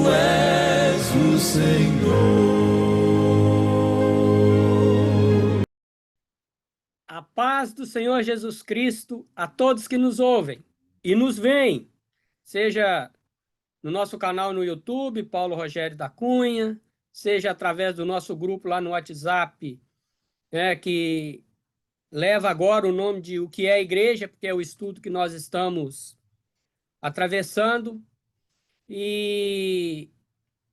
és o Senhor. A paz do Senhor Jesus Cristo a todos que nos ouvem e nos veem, seja no nosso canal no YouTube, Paulo Rogério da Cunha, seja através do nosso grupo lá no WhatsApp, que leva agora o nome de O que é a Igreja, porque é o estudo que nós estamos atravessando. E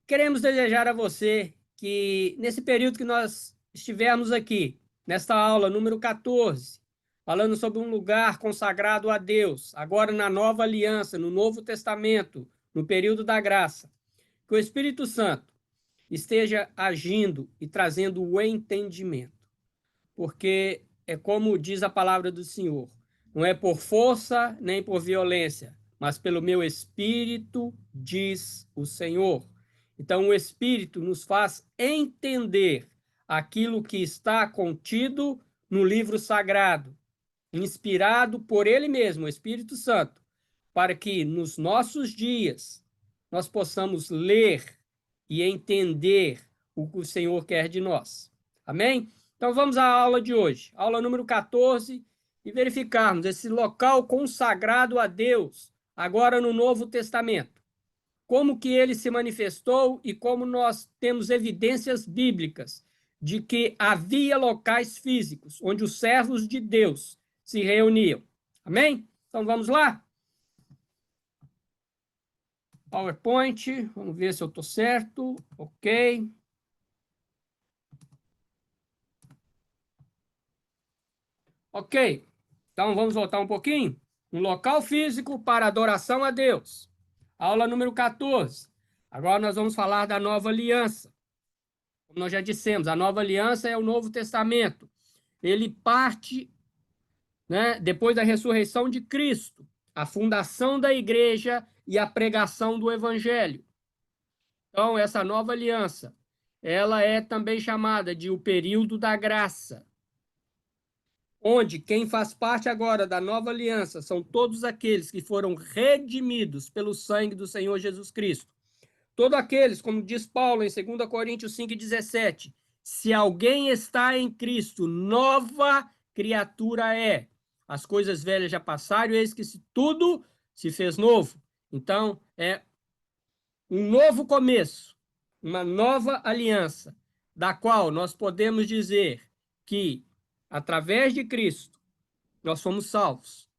queremos desejar a você que, nesse período que nós estivermos aqui, nesta aula número 14, falando sobre um lugar consagrado a Deus, agora na nova aliança, no Novo Testamento, no período da graça, que o Espírito Santo esteja agindo e trazendo o entendimento. Porque é como diz a palavra do Senhor, não é por força nem por violência, mas pelo meu Espírito, diz o Senhor. Então, o Espírito nos faz entender aquilo que está contido no livro sagrado, inspirado por Ele mesmo, o Espírito Santo, para que nos nossos dias nós possamos ler e entender o que o Senhor quer de nós. Amém? Então vamos à aula de hoje, aula número 14, e verificarmos esse local consagrado a Deus, agora no Novo Testamento. Como que ele se manifestou e como nós temos evidências bíblicas de que havia locais físicos onde os servos de Deus se reuniam. Amém? Então vamos lá? PowerPoint, vamos ver se eu estou certo. Ok. Ok, então vamos voltar um pouquinho. Um local físico para adoração a Deus. Aula número 14. Agora nós vamos falar da nova aliança. Como nós já dissemos, a nova aliança é o Novo Testamento. Ele parte, depois da ressurreição de Cristo, a fundação da igreja e a pregação do evangelho. Então, essa nova aliança, ela é também chamada de o período da graça, onde quem faz parte agora da nova aliança são todos aqueles que foram redimidos pelo sangue do Senhor Jesus Cristo. Todos aqueles, como diz Paulo em 2 Coríntios 5,17, se alguém está em Cristo, nova criatura é. As coisas velhas já passaram, eis que tudo se fez novo. Então, é um novo começo, uma nova aliança, da qual nós podemos dizer que, através de Cristo, nós fomos salvos.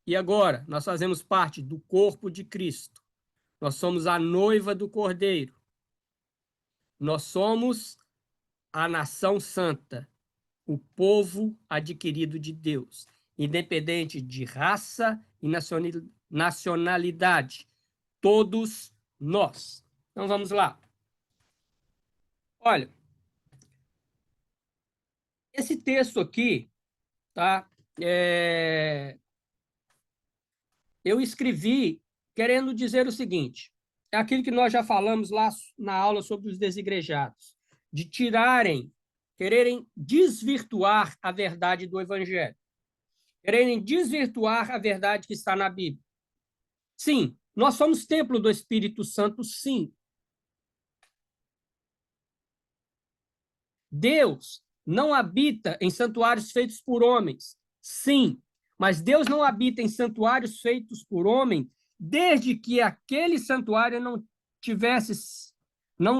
E agora, nós fazemos parte do corpo de Cristo. Nós somos a noiva do Cordeiro. Nós somos a nação santa, o povo adquirido de Deus, independente de raça e nacionalidade. Todos nós. Então, vamos lá. Olha, esse texto aqui, tá? Eu escrevi querendo dizer o seguinte, é aquilo que nós já falamos lá na aula sobre os desigrejados, de quererem desvirtuar a verdade do Evangelho, quererem desvirtuar a verdade que está na Bíblia. Sim, nós somos templo do Espírito Santo, sim. Deus não habita em santuários feitos por homens, sim, mas Deus não habita em santuários feitos por homem desde que aquele santuário não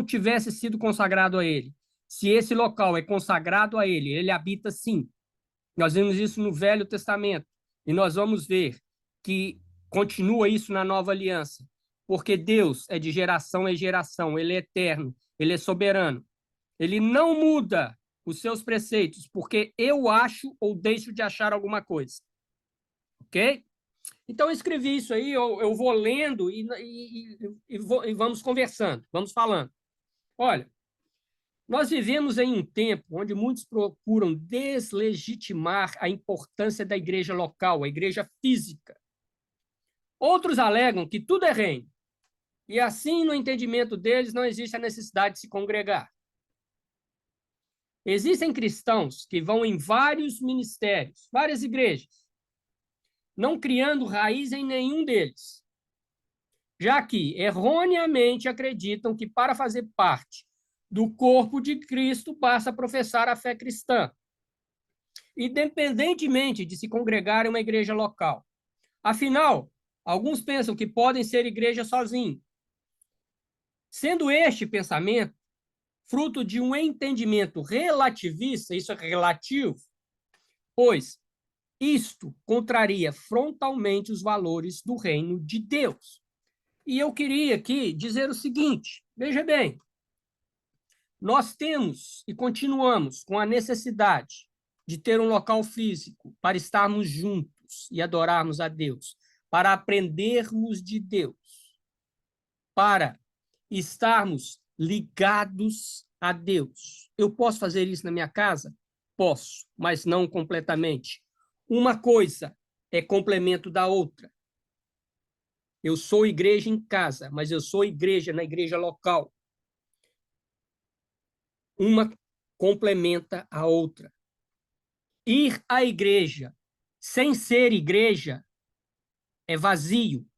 tivesse sido consagrado a ele. Se esse local é consagrado a ele, ele habita sim. Nós vemos isso no Velho Testamento e nós vamos ver que continua isso na Nova Aliança, porque Deus é de geração em geração, ele é eterno, ele é soberano. Ele não muda os seus preceitos porque eu acho ou deixo de achar alguma coisa. Ok? Então, eu escrevi isso aí, eu vou lendo e vamos conversando, vamos falando. Olha, nós vivemos em um tempo onde muitos procuram deslegitimar a importância da igreja local, a igreja física. Outros alegam que tudo é reino, e assim, no entendimento deles, não existe a necessidade de se congregar. Existem cristãos que vão em vários ministérios, várias igrejas, não criando raiz em nenhum deles. já que erroneamente acreditam que para fazer parte do corpo de Cristo basta professar a fé cristã, independentemente de se congregar em uma igreja local. Afinal, alguns pensam que podem ser igreja sozinhos. Sendo este pensamento fruto de um entendimento relativista, isso é relativo, pois isto contraria frontalmente os valores do reino de Deus. E eu queria aqui dizer o seguinte: veja bem, nós temos e continuamos com a necessidade de ter um local físico para estarmos juntos e adorarmos a Deus, para aprendermos de Deus, para estarmos ligados a Deus. Eu posso fazer isso na minha casa? Posso, mas não completamente. Uma coisa é complemento da outra. Eu sou igreja em casa, mas eu sou igreja na igreja local. Uma complementa a outra. Ir à igreja sem ser igreja é vazio.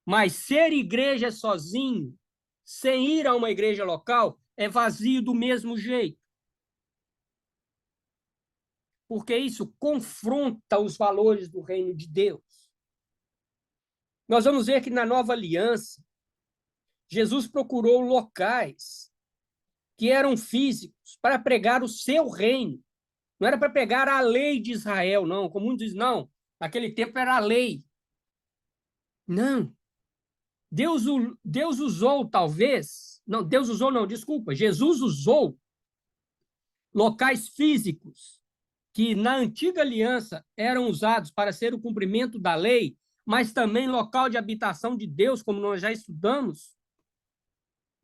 Mas ser igreja sozinho, sem ir a uma igreja local, é vazio do mesmo jeito. Porque isso confronta os valores do reino de Deus. Nós vamos ver que na nova aliança, Jesus procurou locais que eram físicos para pregar o seu reino. Não era para pregar a lei de Israel, não. Como muitos dizem, não. Naquele tempo era a lei. Não. Deus usou, talvez... Não, Deus usou, não, desculpa. Jesus usou locais físicos que na antiga aliança eram usados para ser o cumprimento da lei, mas também local de habitação de Deus, como nós já estudamos.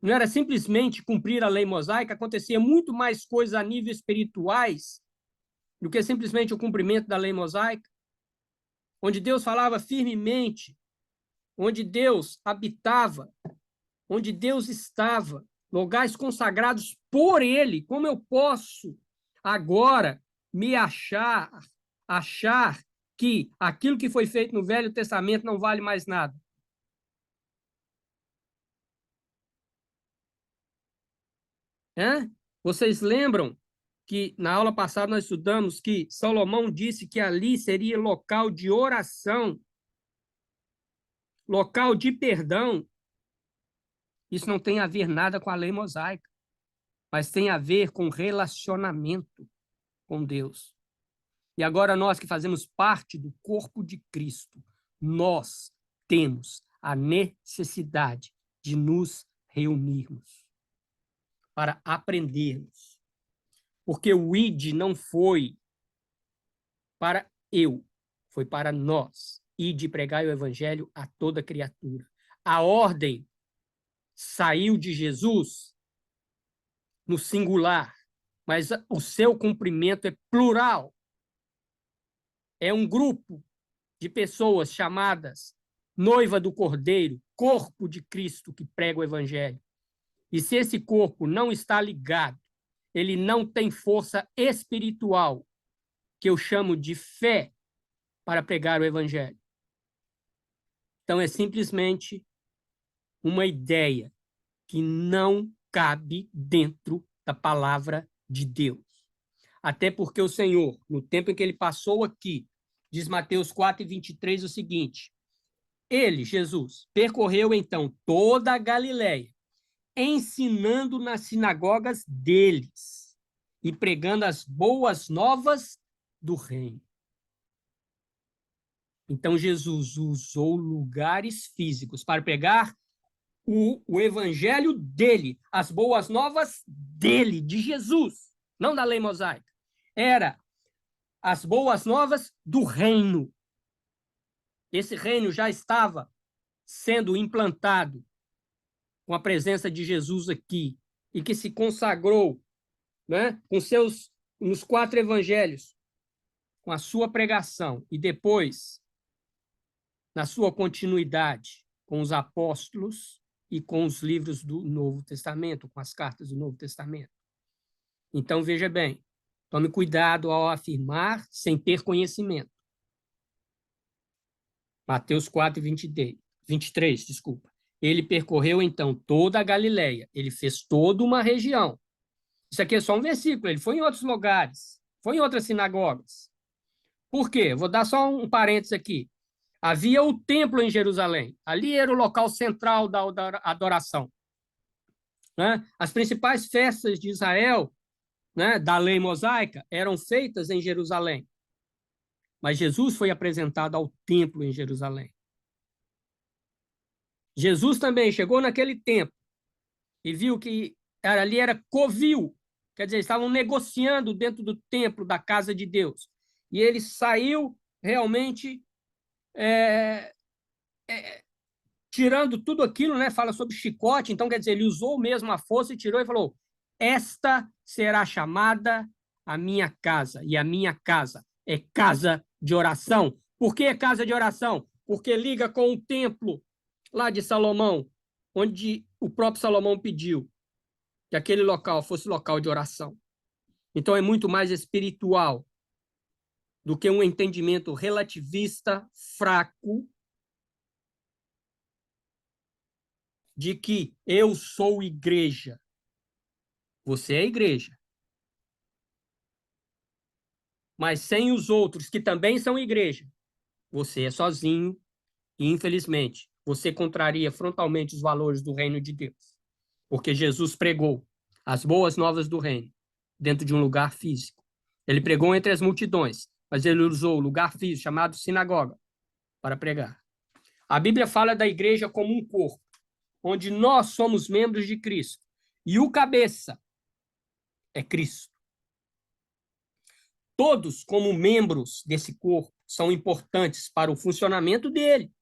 Não era simplesmente cumprir a lei mosaica, acontecia muito mais coisas a nível espirituais do que simplesmente o cumprimento da lei mosaica, onde Deus falava firmemente, onde Deus habitava, onde Deus estava, lugares consagrados por Ele. Como eu posso agora me achar que aquilo que foi feito no Velho Testamento não vale mais nada? Hã? Vocês lembram que na aula passada nós estudamos que Salomão disse que ali seria local de oração, local de perdão? Isso não tem a ver nada com a lei mosaica, mas tem a ver com relacionamento com Deus. E agora nós que fazemos parte do corpo de Cristo, nós temos a necessidade de nos reunirmos para aprendermos. Porque o ID não foi para eu, foi para nós. Ide pregai o evangelho a toda criatura. A ordem saiu de Jesus no singular, mas o seu cumprimento é plural. É um grupo de pessoas chamadas noiva do Cordeiro, corpo de Cristo que prega o evangelho. E se esse corpo não está ligado, ele não tem força espiritual, que eu chamo de fé, para pregar o evangelho. Então é simplesmente uma ideia que não cabe dentro da palavra de Deus. Até porque o Senhor, no tempo em que ele passou aqui, diz Mateus 4:23 o seguinte: ele, Jesus, percorreu então toda a Galileia, ensinando nas sinagogas deles e pregando as boas novas do reino. Então Jesus usou lugares físicos para pregar o evangelho dele, as boas novas dele, de Jesus, não da lei mosaica. Era as boas novas do reino. Esse reino já estava sendo implantado com a presença de Jesus aqui e que se consagrou, né, com seus nos 4 evangelhos, com a sua pregação e depois na sua continuidade com os apóstolos e com os livros do Novo Testamento, com as cartas do Novo Testamento. Então, veja bem, tome cuidado ao afirmar sem ter conhecimento. Mateus 4:23. 23, desculpa. Ele percorreu, então, toda a Galileia. Ele fez toda uma região. Isso aqui é só um versículo. Ele foi em outros lugares. Foi em outras sinagogas. Por quê? Vou dar só um parênteses aqui. Havia o templo em Jerusalém. Ali era o local central da adoração. Né? As principais festas de Israel, né, da lei mosaica, eram feitas em Jerusalém. Mas Jesus foi apresentado ao templo em Jerusalém. Jesus também chegou naquele templo e viu que ali era covil, quer dizer, estavam negociando dentro do templo da casa de Deus. E ele saiu realmente tirando tudo aquilo, né? Fala sobre chicote, então quer dizer, ele usou mesmo a força e tirou e falou: esta será chamada a minha casa, e a minha casa é casa de oração. Por que é casa de oração? Porque liga com o templo lá de Salomão, onde o próprio Salomão pediu que aquele local fosse local de oração. Então é muito mais espiritual do que um entendimento relativista fraco de que eu sou igreja. Você é igreja. Mas sem os outros que também são igreja, você é sozinho e, infelizmente, você contraria frontalmente os valores do reino de Deus. Porque Jesus pregou as boas novas do reino dentro de um lugar físico. Ele pregou entre as multidões, mas ele usou o lugar físico chamado sinagoga para pregar. A Bíblia fala da igreja como um corpo, onde nós somos membros de Cristo. E o cabeça é Cristo. Todos, como membros desse corpo, são importantes para o funcionamento dele,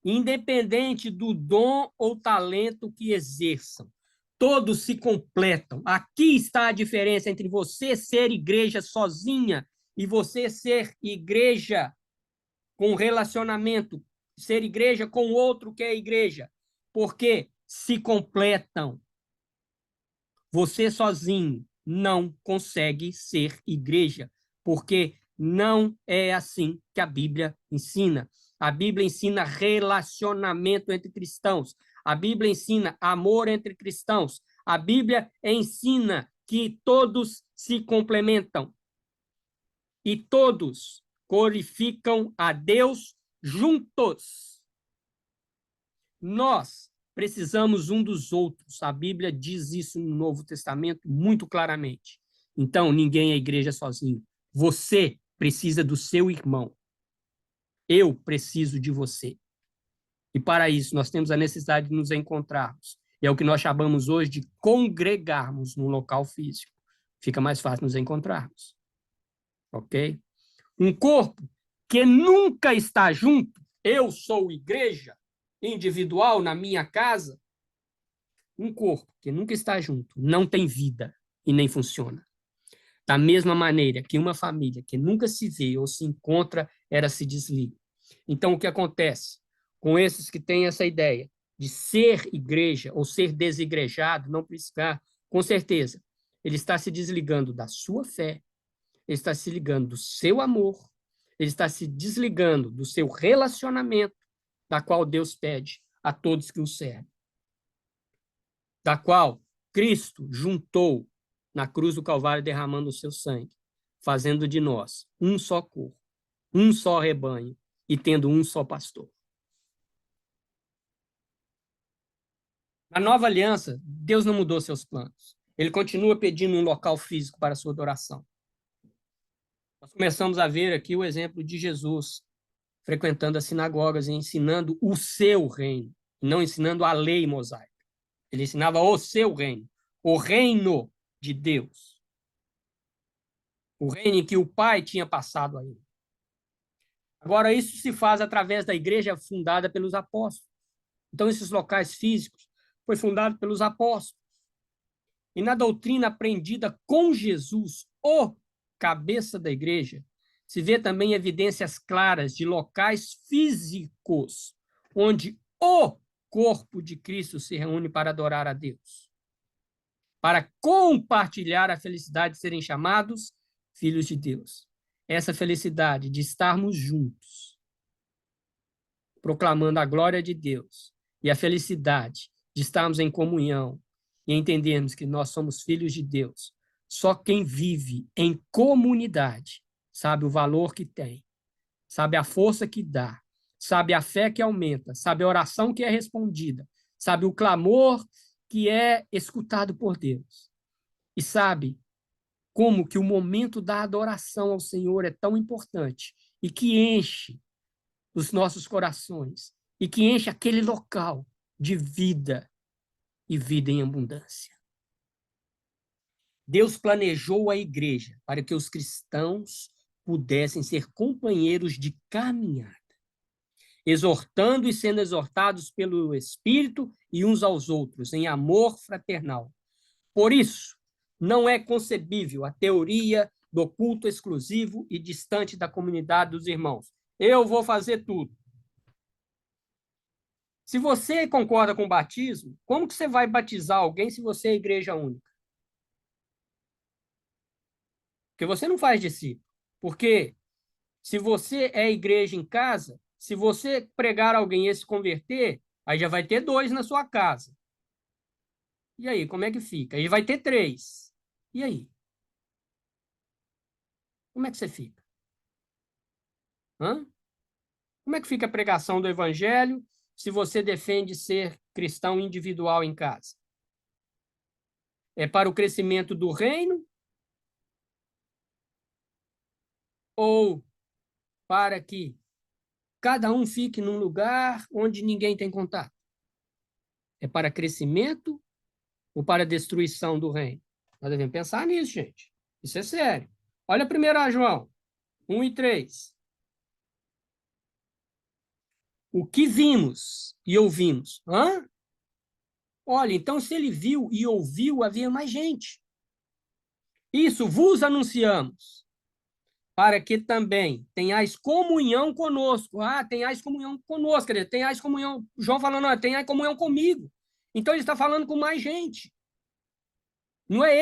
independente do dom ou talento que exerçam. Todos se completam. Aqui está a diferença entre você ser igreja sozinha e você ser igreja com relacionamento, ser igreja com outro que é igreja, porque se completam. Você sozinho não consegue ser igreja, porque não é assim que a Bíblia ensina. A Bíblia ensina relacionamento entre cristãos. A Bíblia ensina amor entre cristãos. A Bíblia ensina que todos se complementam e todos glorificam a Deus juntos. Nós precisamos um dos outros. A Bíblia diz isso no Novo Testamento muito claramente. Então, ninguém é igreja sozinho. Você precisa do seu irmão. Eu preciso de você. E para isso, nós temos a necessidade de nos encontrarmos. E é o que nós chamamos hoje de congregarmos num local físico. Fica mais fácil nos encontrarmos. Ok? Um corpo que nunca está junto. Eu sou igreja individual na minha casa. Um corpo que nunca está junto não tem vida e nem funciona. Da mesma maneira que uma família que nunca se vê ou se encontra, ela se desliga. Então, o que acontece com esses que têm essa ideia de ser igreja ou ser desigrejado, não precisar, com certeza, ele está se desligando da sua fé, ele está se ligando do seu amor, ele está se desligando do seu relacionamento, da qual Deus pede a todos que o servem, da qual Cristo juntou na cruz do Calvário, derramando o seu sangue, fazendo de nós um só corpo, um só rebanho e tendo um só pastor. Na nova aliança, Deus não mudou seus planos. Ele continua pedindo um local físico para a sua adoração. Nós começamos a ver aqui o exemplo de Jesus frequentando as sinagogas e ensinando o seu reino, não ensinando a lei mosaica. Ele ensinava o seu reino, o reino de Deus. O reino em que o Pai tinha passado a ele. Agora, isso se faz através da igreja fundada pelos apóstolos. Então, esses locais físicos foi fundado pelos apóstolos. E na doutrina aprendida com Jesus, o cabeça da igreja, se vê também evidências claras de locais físicos onde o corpo de Cristo se reúne para adorar a Deus, para compartilhar a felicidade de serem chamados filhos de Deus. Essa felicidade de estarmos juntos proclamando a glória de Deus e a felicidade de estarmos em comunhão e entendermos que nós somos filhos de Deus. Só quem vive em comunidade sabe o valor que tem, sabe a força que dá, sabe a fé que aumenta, sabe a oração que é respondida, sabe o clamor que é escutado por Deus. E sabe como que o momento da adoração ao Senhor é tão importante e que enche os nossos corações e que enche aquele local de vida e vida em abundância. Deus planejou a igreja para que os cristãos pudessem ser companheiros de caminhada, exortando e sendo exortados pelo Espírito e uns aos outros, em amor fraternal. Por isso, não é concebível a teoria do culto exclusivo e distante da comunidade dos irmãos. Eu vou fazer tudo. Se você concorda com o batismo, como que você vai batizar alguém se você é igreja única? Porque você não faz discípulo. Porque se você é igreja em casa, se você pregar alguém e se converter, aí já vai ter 2 na sua casa. E aí, como é que fica? Aí vai ter 3. E aí? Como é que você fica? Hã? Como é que fica a pregação do evangelho se você defende ser cristão individual em casa? É para o crescimento do reino ou para que cada um fique num lugar onde ninguém tem contato? É para crescimento ou para destruição do reino? Nós devemos pensar nisso, gente. Isso é sério. Olha 1 João 1:3. O que vimos e ouvimos? Hã? Olha, então se ele viu e ouviu, havia mais gente. Isso vos anunciamos, para que também tenhais comunhão conosco. Ah, tenhais comunhão conosco, quer dizer, tenhais comunhão. João falando, ah, tenhais comunhão comigo. Então ele está falando com mais gente. Não é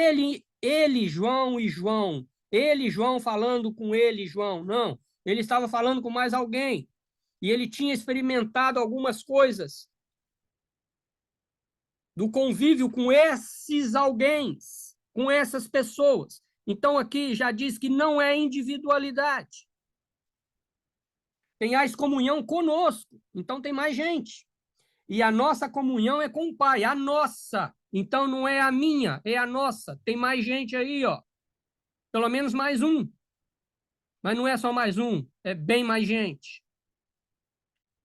ele, João e João. Ele, João, falando com ele, João. Não. Ele estava falando com mais alguém. E ele tinha experimentado algumas coisas do convívio com esses alguém, com essas pessoas. Então, aqui já diz que não é individualidade. Tenhais comunhão conosco. Então, tem mais gente. E a nossa comunhão é com o Pai. A nossa. Então, não é a minha, é a nossa. Tem mais gente aí, ó. Pelo menos mais um. Mas não é só mais um, é bem mais gente.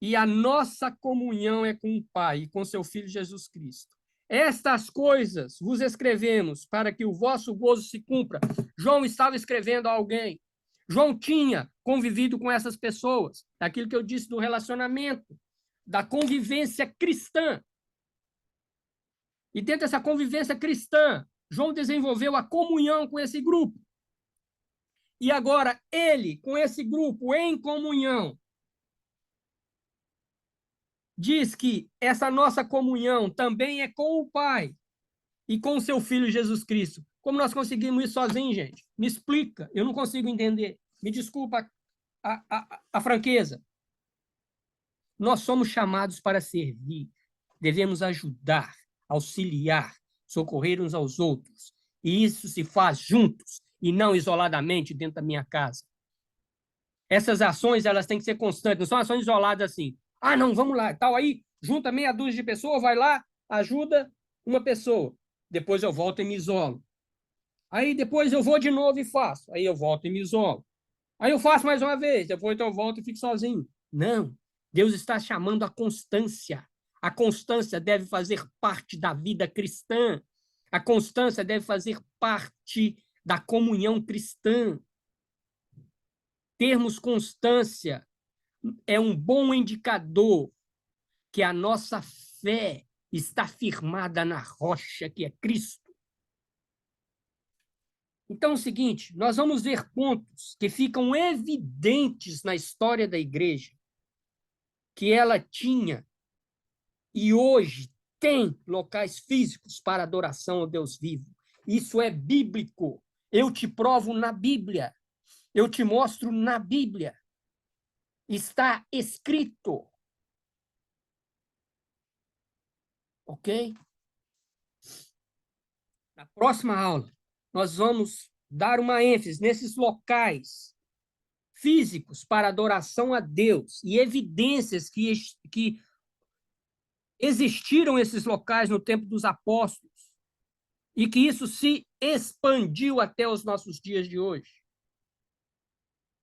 E a nossa comunhão é com o Pai e com seu Filho Jesus Cristo. Estas coisas vos escrevemos para que o vosso gozo se cumpra. João estava escrevendo a alguém. João tinha convivido com essas pessoas, daquilo que eu disse do relacionamento, da convivência cristã. E dentro dessa convivência cristã, João desenvolveu a comunhão com esse grupo. E agora ele, com esse grupo em comunhão, diz que essa nossa comunhão também é com o Pai e com o seu Filho Jesus Cristo. Como nós conseguimos isso sozinhos, gente? Me explica, eu não consigo entender. Me desculpa a franqueza. Nós somos chamados para servir, devemos ajudar, auxiliar, socorrer uns aos outros. E isso se faz juntos e não isoladamente dentro da minha casa. Essas ações, elas têm que ser constantes, não são ações isoladas assim. Ah, não, vamos lá, tal, aí junta meia dúzia de pessoas, vai lá, ajuda uma pessoa. Depois eu volto e me isolo. Aí depois eu vou de novo e faço. Aí eu volto e me isolo. Aí eu faço mais uma vez, depois eu volto e fico sozinho. Não, Deus está chamando a constância. A constância deve fazer parte da vida cristã. A constância deve fazer parte da comunhão cristã. Termos constância é um bom indicador que a nossa fé está firmada na rocha que é Cristo. Então é o seguinte, nós vamos ver pontos que ficam evidentes na história da igreja, que ela tinha e hoje tem locais físicos para adoração ao Deus vivo. Isso é bíblico. Eu te provo na Bíblia. Eu te mostro na Bíblia. Está escrito. Ok? Na próxima aula, nós vamos dar uma ênfase nesses locais físicos para adoração a Deus e evidências que existiram esses locais no tempo dos apóstolos e que isso se expandiu até os nossos dias de hoje.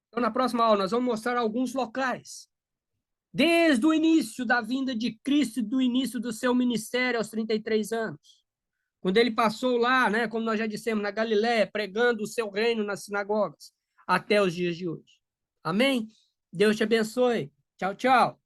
Então, na próxima aula, nós vamos mostrar alguns locais. Desde o início da vinda de Cristo e do início do seu ministério aos 33 anos. Quando ele passou lá, né, como nós já dissemos, na Galiléia, pregando o seu reino nas sinagogas, até os dias de hoje. Amém? Deus te abençoe. Tchau, tchau.